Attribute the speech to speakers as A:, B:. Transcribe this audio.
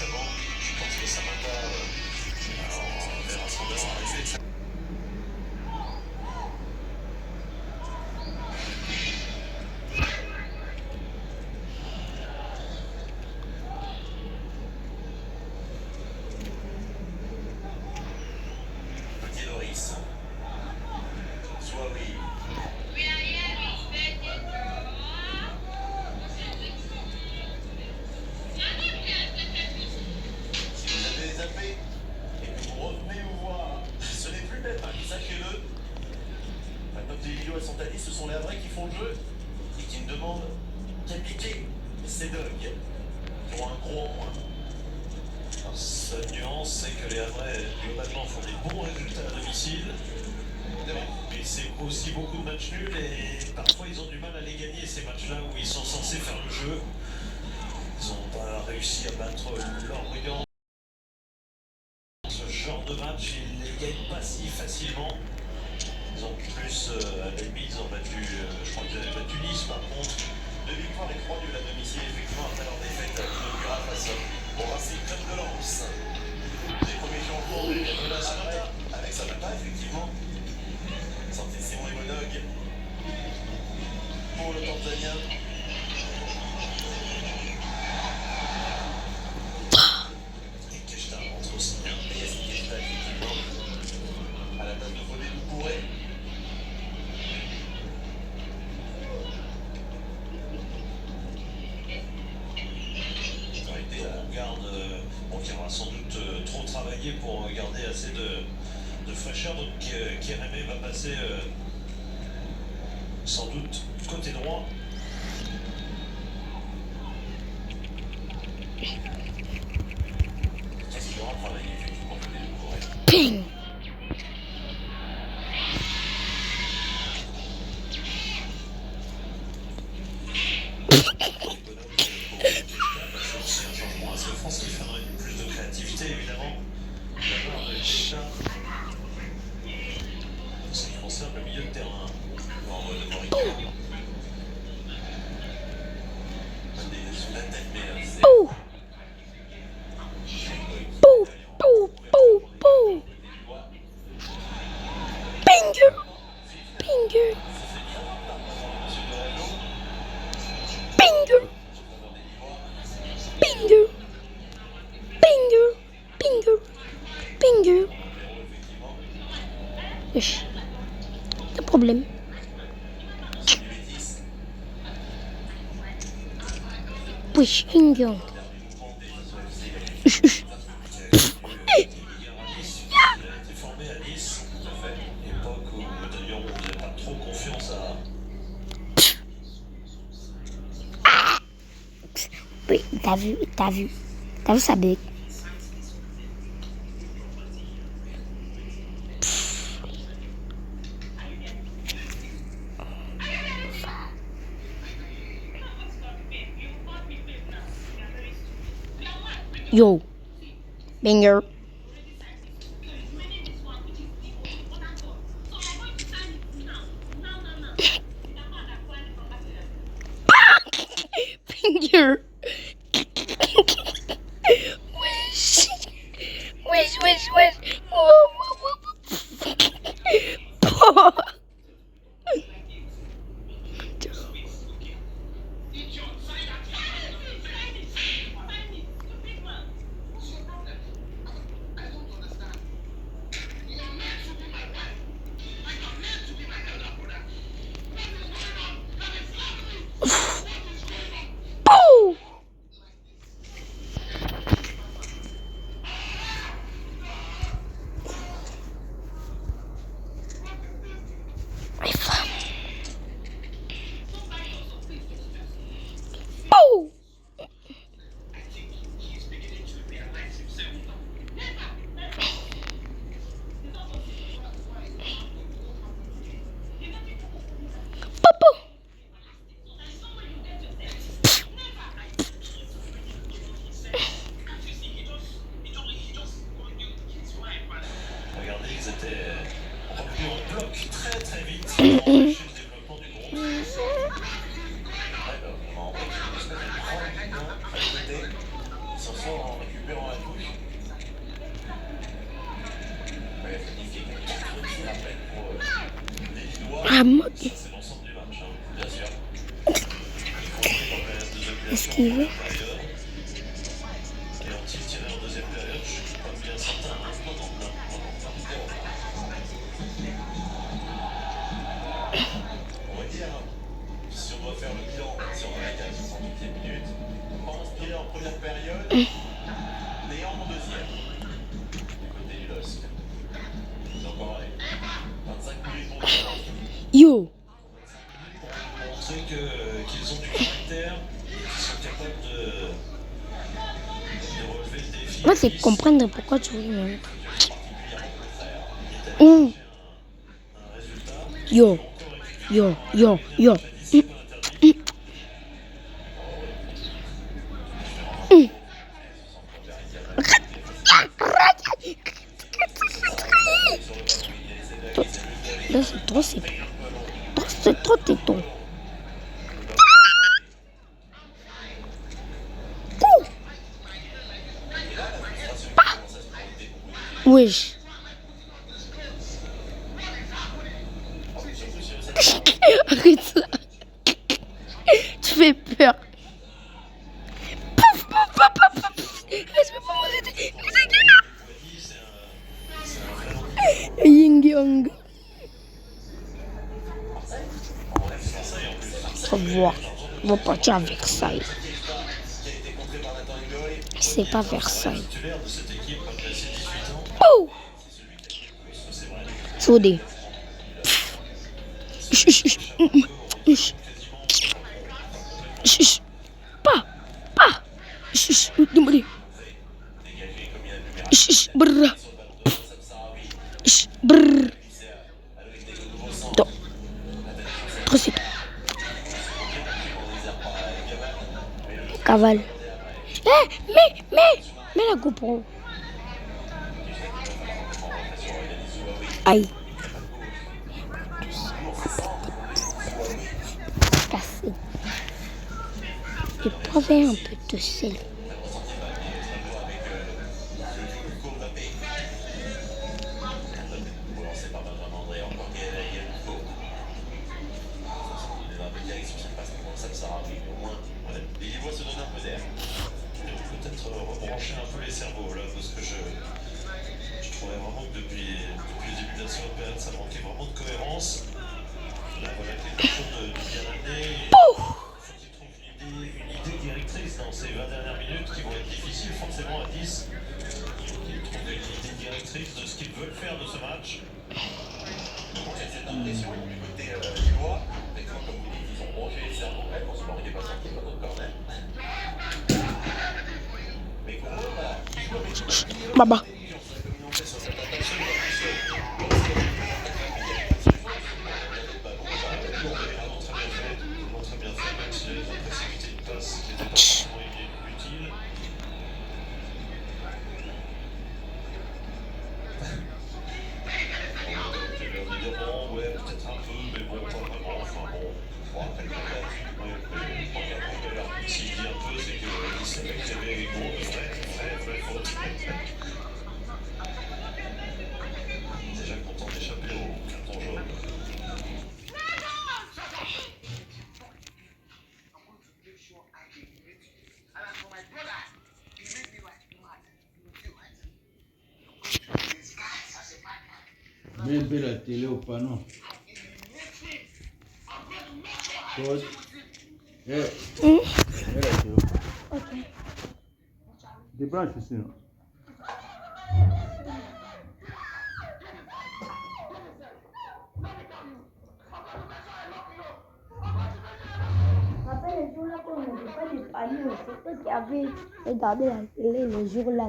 A: directement. Je pense que Samantha, on verra son heure arriver. Petit Loris. Soit oui. Si vous avez zappé et que vous revenez nous voir, ce n'est plus bête, hein, sachez-le. Maintenant que les vidéos elles sont allées, ce sont les vrais qui font le jeu et qui me demandent quel piqué c'est Doug qui ont un gros en moins. Alors, seule nuance, c'est que les Havrais, globalement, font des bons résultats à domicile. Mais c'est aussi beaucoup de matchs nuls et parfois ils ont du mal à les gagner, ces matchs-là où ils sont censés faire le jeu. Ils n'ont pas réussi à battre Lorient. Ce genre de match, ils ne les gagnent pas si facilement. Ils ont plus, à la limite, ils ont battu, je crois qu'ils avaient battu Nice par contre. 2 victoires et 3 nuls à domicile, effectivement, après leur défaite à l'inaugural face au Racing Club de Lens. Les premiers changements de la Samantha, avec Samantha, effectivement. Sortez Simon et Monog pour le Tanzanien. Et Keshta rentre aussi bien. Et Yassine Keshta, effectivement, à la place de Fodé Doucouré. Garde, bon, qui aura sans doute trop travaillé pour garder assez de fraîcheur. Donc Kérémé va passer sans doute côté droit. Qu'est-ce qu'il aura travaillé effectivement côté Doucouré.
B: Ping.
A: Je pense qu'il faudrait plus de créativité, évidemment, de la part de Keshta. En ce qui concerne le milieu de terrain, en mode Morito. Sous la tête, mais c'est...
B: Pouh. Pouh, pouh, pouh, pouh. Pinger. Pinger. Pinger. Pinger. Pinger. Pinger. Pinger. Wesh. Quel problème? Wesh, Pinger.
A: Formé à Nice, tout à fait. Époque où d'ailleurs on ne faisait pas trop confiance à...
B: Oui, t'as vu ça bec. Yo, Banger. Banger. Wesh. Whoa. Pouh. Pouh.
A: Regardez, ils étaient revenus en bloc très vite pour empêcher le développement du groupe. Alors, on a envoyé une espèce de grand mouvement à côté. Ils sont soir en récupérant la touche. Ouais, magnifique. Qui rappelle pour les Lillois.
B: Ah, moi.
A: Ça, c'est l'ensemble du match, hein, bien sûr. Il faut entrer dans la période de deuxième
B: Esquiver.
A: période. Et ont-ils tiré en deuxième période? Je suis pas bien certain. Hein. Non. On va dire, si on doit faire le bilan, si on est à la 68e minute, pense qu'il est en première période, Néant en deuxième, du côté du LOSC. Donc on va 25 minutes pour
B: Yo.
A: montrer qu'ils ont du caractère et qu'ils sont capables de relever le défi.
B: Moi, c'est comprendre pourquoi tu veux même. Ouh. Yo. Là, c'est trop téton. Wesh. Arrête ça. Tu fais peur. Pouf, pouf, pouf, pouf, pouf. Je peux pas m'arrêter. Ying Yang. Au revoir. On va partir à Versailles. C'est pas Versailles. Oh! Soudé. Pas. Demandez. Brrr. Brrr. Trop c'est. Cavale. Mais la GoPro. Aïe. Cassé. J'ai pas un peu de sel.
A: Les Lillois se donnent un peu d'air. Peut-être rebrancher un peu les cerveaux là, parce que je trouvais vraiment que depuis le début de la seconde période, ça manquait vraiment de cohérence. Là, voilà quelque chose de bien amené. Il faut qu'ils trouvent une idée directrice dans ces 20 dernières minutes qui vont être difficiles forcément à 10. Il faut qu'ils trouvent une idée directrice de ce qu'ils veulent faire de ce match. Donc il y a cette impression du côté lillois. Effectivement, comme vous dites, ils ont branché les cerveaux. Pour ce moment, il n'est pas sorti dans notre corner. Mais pour eux, voilà, ils jouent avec
B: Baba.
A: Déjà content d'échapper au carton jaune.
C: Mets la télé au panneau. Pause. Mets la télé au panneau.
B: Ok.
C: Débranche ici. Non?
B: Rappelle les jours là qu'on n'avait pas de panier, c'était qui avait regardé la télé les jours là.